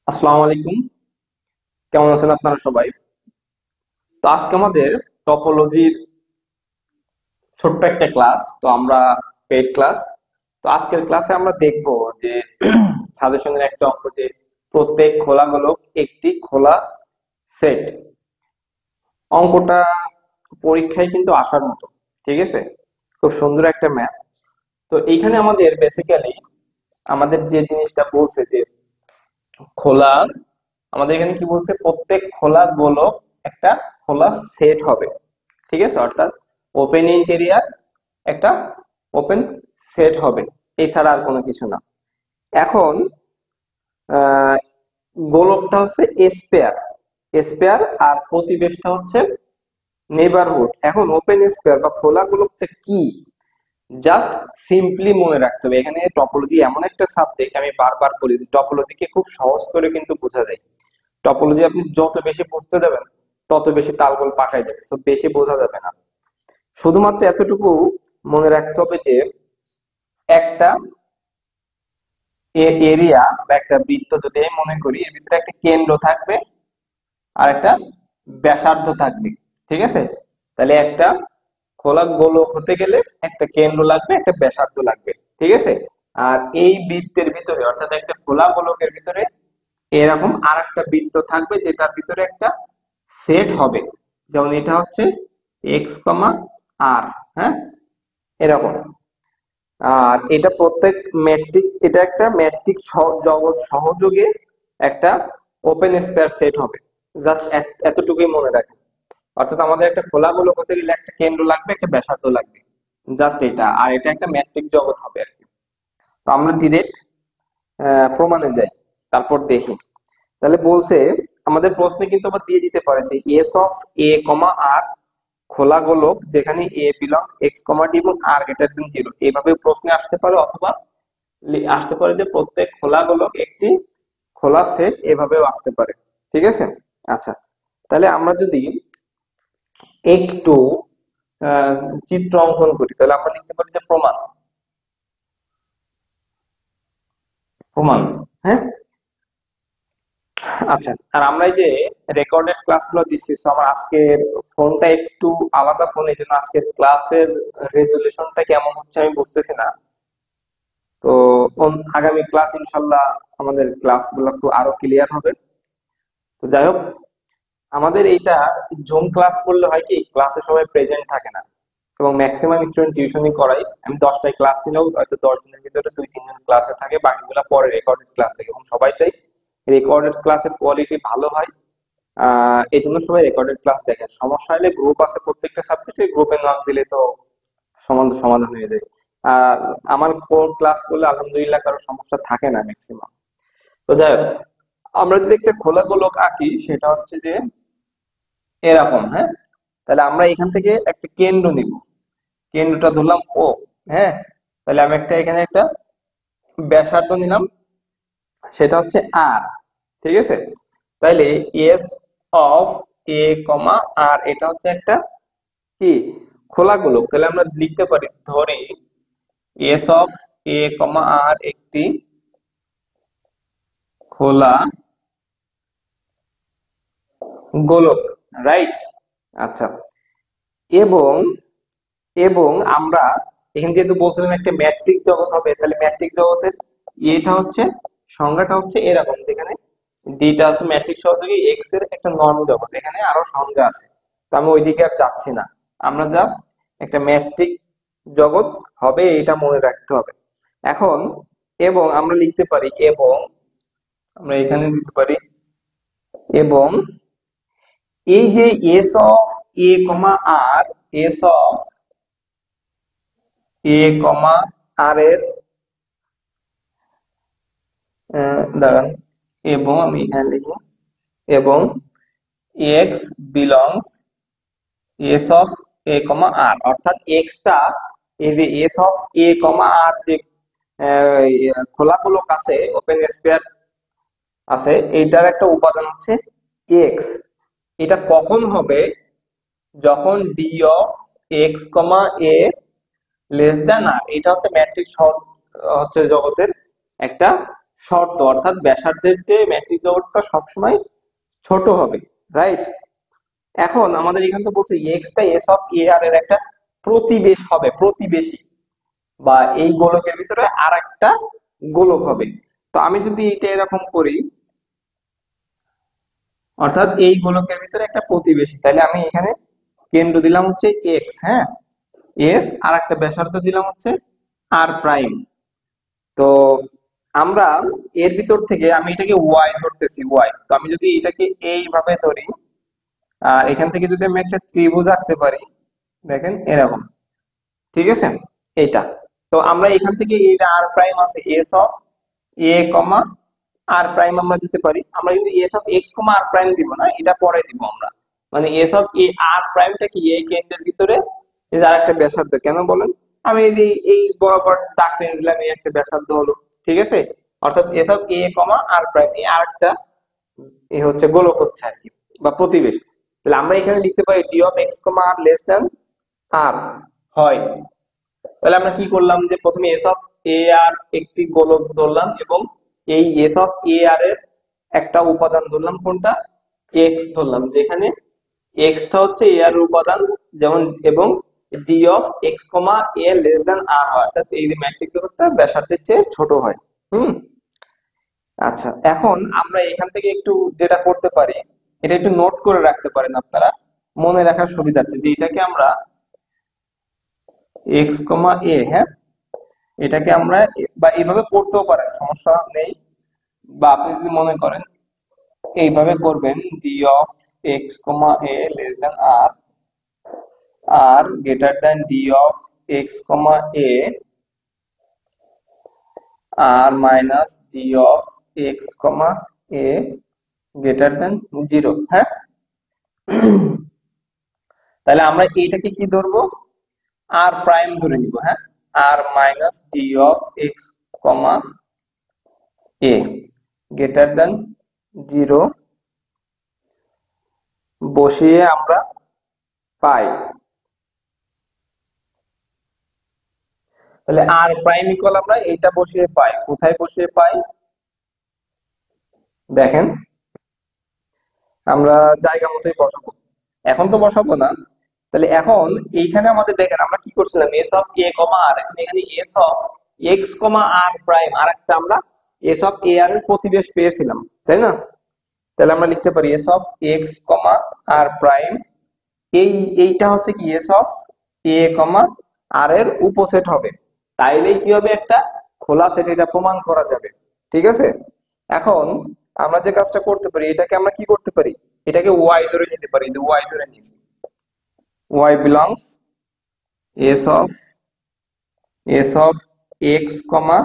আসসালামু আলাইকুম। কেমন আছেন আপনারা সবাই? তো আজকে আমাদের টপোলজির ছোট্ট একটা ক্লাস। তো আমরা পেইড ক্লাস। তো আজকের ক্লাসে আমরা দেখব যে সাজেশনের একটা অঙ্ক, যে প্রত্যেক খোলা গোলক একটি খোলা সেট। অঙ্কটা পরীক্ষায় কিন্তু আসার মতো, ঠিক আছে? খুব সুন্দর একটা ম্যাথ। তো এইখানে আমাদের বেসিক্যালি আমাদের যে জিনিসটা বলছে যে খোলা, আমাদের এখানে কি বলছে, প্রত্যেক খোলা গোলক একটা খোলা সেট হবে, ঠিক আছে? অর্থাৎ ওপেন ইন্টেরিয়ার একটা ওপেন সেট হবে, এছাড়া আর কোনো কিছু না। এখন আহ গোলকটা হচ্ছে স্পেয়ার, স্পেয়ার আর প্রতিবেশটা হচ্ছে নেইবারহুড। এখন ওপেন স্পেয়ার বা খোলা গোলকটা কি, জাস্ট সিম্পলি মনে রাখতে হবে। এখানে টপোলজি এমন একটা সাবজেক্ট, আমি বারবার বলি, টপোলজিকে খুব সহজ করে কিন্তু বোঝা যায়। টপোলজি আপনি যত বেশি বুঝতে যাবেন তত বেশি তালগোল পাকায় যাবে, তো বেশি বোঝা যাবে না। শুধুমাত্র এতটুকু মনে রাখতে হবে যে একটা এরিয়া বা একটা বৃত্ত যদি আমি মনে করি, এর ভিতরে একটা কেন্দ্র থাকবে আর একটা ব্যাসার্ধ থাকবে, ঠিক আছে? তাহলে একটা খোলা গোলক হতে গেলে একটা কেন্দ্র লাগবে, একটা ব্যাসার্ধ লাগবে, ঠিক আছে? আর এই বৃত্তের ভিতরে, অর্থাৎ একটা খোলা গোলকের ভিতরে এরকম আর একটা বৃত্ত থাকবে, যেটার ভিতরে একটা সেট হবে। যেমন এটা হচ্ছে এক্স কমা আর, হ্যাঁ, এরকম। আর এটা প্রত্যেক ম্যাট্রিক, এটা একটা ম্যাট্রিক জগৎ সহযোগে একটা ওপেন স্পেয়ার সেট হবে। জাস্ট এতটুকুই মনে রাখেন। অর্থাৎ আমাদের একটা খোলা গোলক হতে গেলে একটা কেন্দ্র লাগবে, একটা ব্যাসার্ধ লাগবে, জাস্ট এটা। আর এটা একটা ম্যাট্রিক জগৎ হবে আর কি। তো আমরা ডিরেক্ট প্রমাণে যাই, তারপর দেখি। তাহলে বলছে, আমাদের প্রশ্নে কিন্তু আবার দিয়ে দিতে পারে যে এস অফ এ কমা আর খোলা গোলক যেখানে এ বিলং এক্স কমা ডি এবং আর গ্রেটার দেন জিরো, এইভাবে প্রশ্নে আসতে পারে। অথবা আসতে পারে যে প্রত্যেক খোলা গোলক একটি খোলা সেট, এভাবেও আসতে পারে, ঠিক আছে? আচ্ছা, তাহলে আমরা যদি একটু আহ, চিত্র অঙ্কন করি, তাহলে আমরা লিখতে পারি যে প্রমাণ, প্রমাণ, হ্যাঁ। আচ্ছা, আর আমরা এই যে রেকর্ডেড ক্লাসগুলো দিচ্ছি, তো আমার আজকের ফোনটা একটু আলাদা ফোন, এই জন্য আজকের ক্লাসের রেজুলেশনটা কেমন হচ্ছে আমি বুঝতেছি না। তো আগামী ক্লাস ইনশাল্লাহ আমাদের ক্লাসগুলো খুব আরো ক্লিয়ার হবে। তো যাই হোক, আমাদের এইটা জুম ক্লাস করলে হয় কি, ক্লাসে সবাই প্রেজেন্ট থাকে না, এবং ম্যাক্সিমাম স্টুডেন্ট টিউশনই করাই। আমি 10টায় ক্লাস নিলেও হয়তো 10 জনের ভিতরে 2-3 জন ক্লাসে থাকে, বাকিগুলো পরে রেকর্ডেড ক্লাস থাকে, এবং সবাই চাই রেকর্ডেড ক্লাসের কোয়ালিটি ভালো হয়। এই জন্য সবাই রেকর্ডেড ক্লাস দেখেন। সমস্যা হলে গ্রুপ আছে, প্রত্যেকটা সাবজেক্টে গ্রুপে নক দিলে তো সমাধান হয়ে যায়। আর আমার কোর ক্লাস করলে আলহামদুলিল্লাহ কারো সমস্যা থাকে না ম্যাক্সিমাম। তো যাই হোক, আমরা যদি একটা খোলা গোলক আঁকি, সেটা হচ্ছে যে এরকম, হ্যাঁ। তাহলে আমরা এখান থেকে একটা কেন্দ্র নিব, কেন্দ্রটা ধরলাম ও, হ্যাঁ। তাহলে আমি এখানে একটা ব্যাসার্ধ নিলাম, সেটা হচ্ছে আর, ঠিক আছে? তাইলে এস অফ এ কমা আর, এটা হচ্ছে একটা কি, খোলা গোলক। তাহলে আমরা লিখতে পারি, ধরি এস অফ এ কমা আর একটি খোলা গোলক, রাইট? আচ্ছা, এবং এবং আমরা এখানে যেহেতু বলছিলাম একটা ম্যাট্রিক জগৎ হবে, তাহলে ম্যাট্রিক জগতের এটা হচ্ছে, সংজ্ঞাটা হচ্ছে এরকম, যেখানে ডিটা হচ্ছে ম্যাট্রিক সহযোগী এক্স এর একটা নর্ম জগৎ। এখানে আরো সংজ্ঞা আছে, তো আমি ওইদিকে আর যাচ্ছি না। আমরা জাস্ট একটা ম্যাট্রিক জগৎ হবে, এটা মনে রাখতে হবে। এখন এবং আমরা লিখতে পারি, এবং আমরা এখানে দিতে পারি, এবং এই যে S of A comma R, S of A comma R এর দাঁড়ান, এবং আমি এখানে লিখি, এবং X belongs S of A comma R, অর্থাৎ এক্সটা, এই যে এস অফ এ কমা আর যে খোলা গোলক আছে, ওপেন স্পেয়ার আছে, এইটার একটা উপাদান হচ্ছে এক্স। এটা কখন হবে, যখন D of X comma A less than R. এটা হচ্ছে ম্যাট্রিক্স হচ্ছে জগতের একটা শর্ত, অর্থাৎ ব্যাসার্ধের যে ম্যাট্রিক্স জগৎটা সবসময় ছোট হবে, রাইট? এখন আমাদের এখানে তো বলছে এক্সটা এস অফ এ আর এর একটা প্রতিবেশ হবে, প্রতিবেশী, বা এই গোলকের ভিতরে আর একটা গোলক হবে। তো আমি যদি এটা এরকম করি, অর্থাৎ এই গোলকের ভিতরে একটা প্রতিবেশী, তাহলে আমি এখানে কেন্দ্র দিলাম হচ্ছে এক্স, হ্যাঁ, এস, আর একটা ব্যাসার্ধ দিলাম হচ্ছে আর প্রাইম। তো আমরা এর ভিতর থেকে আমি এটাকে ওয়াই ধরতেছি, ওয়াই। তো আমি যদি এটাকে এইভাবে ধরি, আর এখান থেকে যদি আমি একটা ত্রিভুজ আঁকতে পারি, দেখেন এরকম, ঠিক আছে, এইটা। তো আমরা এখান থেকে এই যে আর প্রাইম আছে, S of A comma R prime আমরা দিতে পারি। আমরা কিন্তু S of X comma R prime দিব না, এটা পরে দিব আমরা। মানে এস অফ এ আর প্রাইমটা কি এই কেন্দ্রের ভিতরে এই যে আরেকটা ব্যাসার্ধ, কেন বলেন? আমি এই বরাবর দাগ টেনে দিলাম, এই একটা ব্যাসার্ধ হলো, ঠিক আছে। অর্থাৎ S of A comma R prime এই আরেকটা এই হচ্ছে গোলক হচ্ছে আর কি, বা প্রতিবেশ। তাহলে আমরা এখানে লিখতে পারি D of X comma R less than R হয়। তাহলে আমরা কি করলাম, যে প্রথমে এস অফ এ আর একটি গোলক ধরলাম, এবং এই এস অফ এ আর এর একটা উপাদান ধরলাম, কোনটা? এক্স ধরলাম, যেখানে এক্সটা হচ্ছে এ আর উপাদান, যেমন, এবং D of X comma A less than R হয়, অর্থাৎ এই যে ম্যাট্রিক্স জগৎটা ব্যাসার্ধের চেয়ে ছোট হয়। হুম। আচ্ছা, এখন আমরা এখান থেকে একটু যেটা করতে পারি, এটা একটু নোট করে রাখতে পারেন আপনারা মনে রাখার সুবিধার্থে, যে এটাকে আমরা এক্স কমা এ, হ্যাঁ, এটাকে আমরা বা এইভাবে করতেও পারেন, সমস্যা নেই। বা আপনি যদি মনে করেন এইভাবে করবেন, D of X comma A less than R, আর greater than D of X comma A আর minus D of X comma A greater than 0, হ্যাঁ। তাহলে আমরা এইটাকে কি ধরবো? আর প্রাইম ধরে নিব, হ্যাঁ, R minus D of X comma A greater than 0 বসিয়ে আমরা পাই। তাহলে আর প্রাইম ইকুয়াল আমরা এইটা বসিয়ে পাই, কোথায় বসিয়ে পাই? দেখেন, আমরা জায়গা মতোই বসাবো, এখন তো বসাবো না। তাহলে এখন এইখানে আমাদের দেখেন আমরা কি করছিলাম, S of A comma R, এখন এখানে S of X comma R prime, আর একটা আমরা এস অফ এ আর এর প্রতিবেশ পেয়েছিলাম, তাই না? তাহলে আমরা লিখতে পারি S of X comma R prime, এইটা হচ্ছে কি S of A comma R এর উপসেট হবে, তাইলেই কি হবে? একটা খোলা সেট, এটা প্রমাণ করা যাবে, ঠিক আছে। এখন আমরা যে কাজটা করতে পারি, এটাকে আমরা কি করতে পারি, এটাকে ওয়াই ধরে নিতে পারি, যে ওয়াই ধরে নিয়েছি, Y belongs S of X comma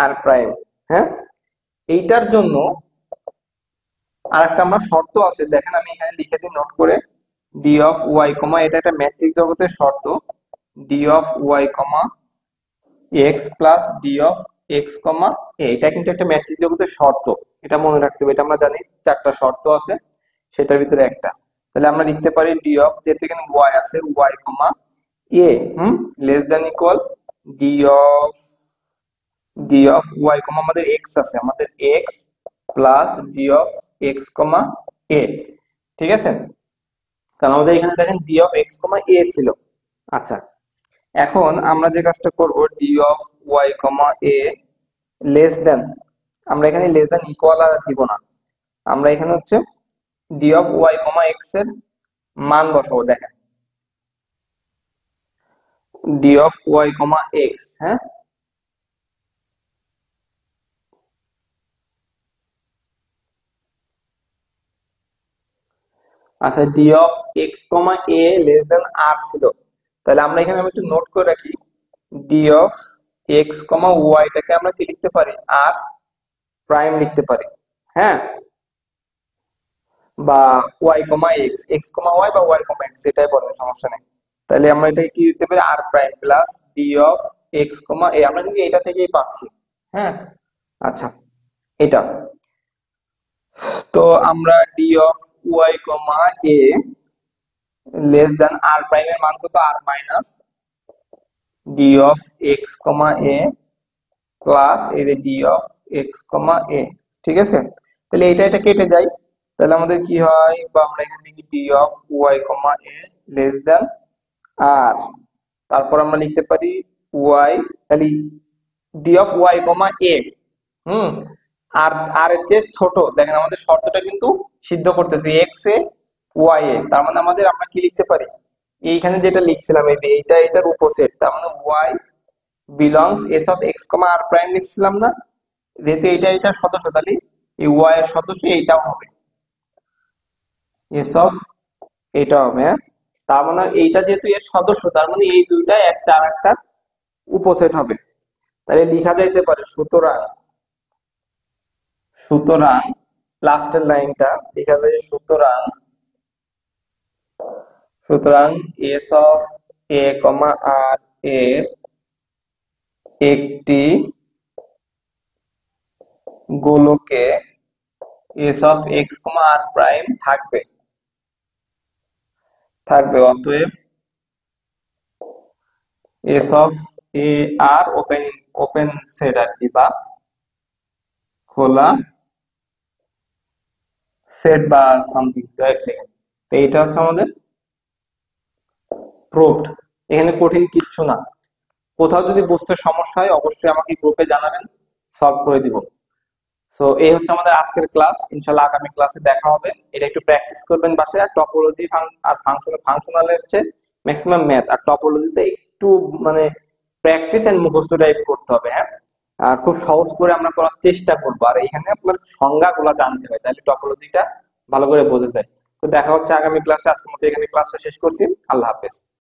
R prime, হ্যাঁ। এইটার জন্য আর একটা আমরা শর্ত আছে, দেখেন আমি এখানে লিখে দিই নোট করে, ডি অফ ওয়াই কমা, এটা একটা ম্যাট্রিক্স জগতের শর্ত, D of Y comma X plus D of X comma A, এটা কিন্তু একটা ম্যাট্রিক্স জগতের শর্ত, এটা মনে রাখতে হবে। এটা আমরা জানি চারটা শর্ত আছে, সেটার ভিতরে একটা। তাহলে আমরা লিখতে পারি ডি অফ, যেহেতু এখানে ওয়াই আছে, Y comma A less than equal D of Y comma আমাদের এক্স আছে, আমাদের X plus D of X comma A, ঠিক আছে। কারণ আমাদের এখানে দেখেন D of X comma A ছিল। আচ্ছা, এখন আমরা যে কাজটা করব, D of Y comma A less than, আমরা এখানে লেস দেন ইকুয়াল আর দিব না, আমরা এখানে হচ্ছে D of Y comma X এর মান বসাবো। দেখেন D of Y comma X, হ্যাঁ, আচ্ছা, D of X comma A less than R ছিল, তাহলে আমরা এখানে আমি একটু নোট করে রাখি, ডি অফ এক্স কমা ওয়াইটাকে আমরা কি লিখতে পারি? আর প্রাইম লিখতে পারি, হ্যাঁ, বা ওয়াই কমা এক্স, এক্স কমা ওয়াই বা ওয়াই কমা এক্স, যেটাই বলেন সমস্যা নেই। তাহলে আমরা এটাকে কি দিতে পারি? R prime plus D of X comma A, আমরা কিন্তু এটা থেকেই পাচ্ছি, হ্যাঁ। আচ্ছা, এটা, তো আমরা D of Y comma A less than R prime এর মান কত? R minus D of X comma A plus এই যে D of X comma A. ঠিক আছে, তাহলে এটা কেটে যায়। তাহলে আমাদের কি হয়, বা আমরা এখানে লিখি D of Y comma A less than R, তারপর আমরা লিখতে পারি ওয়াই, তাহলে D of Y comma A, হুম, আর আর এর চেয়ে ছোট। দেখেন আমাদের শর্তটা কিন্তু সিদ্ধ করতেছে এক্স এ ওয়াই এ, তার মানে আমাদের আমরা কি লিখতে পারি, এইখানে যেটা লিখছিলাম এই যে এটার উপসেট, তার মানে Y belongs S of X comma R prime লিখছিলাম না, যেহেতু এটা সদস্য, তাহলে এই ওয়াই এর সদস্য এইটাও হবে, এস অফ এটা হবে, হ্যাঁ। তার মানে এইটা যেহেতু এর সদস্য, তার মানে এই দুইটা একটা আর একটা উপসেট হবে। তাহলে লেখা যাইতে পারে সুতরাং, সুতরাং লাস্টের লাইনটা লেখা যায় সুতরাং, সুতরাং S of A comma R এর একটি গোলকে S of X comma R prime থাকবে, অতএব S of A R open, open set আর কি, বা খোলা সেট বা সামথিং, তো এইটা হচ্ছে আমাদের প্রুফড। এখানে কঠিন কিচ্ছু না। কোথাও যদি বুঝতে সমস্যা হয় অবশ্যই আমাকে গ্রুপে জানাবেন, সলভ করে দিব। সো এই হচ্ছে আমাদের আজকের ক্লাস, ইনশাল্লাহ আগামী ক্লাসে দেখা হবে। এটা একটু প্র্যাকটিস করবেন বাসায়। আর টপোলজি আর ফাংশনাল হচ্ছে ম্যাক্সিমাম ম্যাথ, আর টপোলজিতে একটু মানে প্র্যাকটিস এন্ড মুখস্থ টাইপ করতে হবে, হ্যাঁ। আর খুব সহজ করে আমরা করার চেষ্টা করবো, আর এখানে আপনার সংজ্ঞাগুলো জানতে হয়, তাহলে টপোলজিটা ভালো করে বোঝা যায়। তো দেখা হচ্ছে আগামী ক্লাসে। আজকের মতো এখানে ক্লাসটা শেষ করছি। আল্লাহ হাফেজ।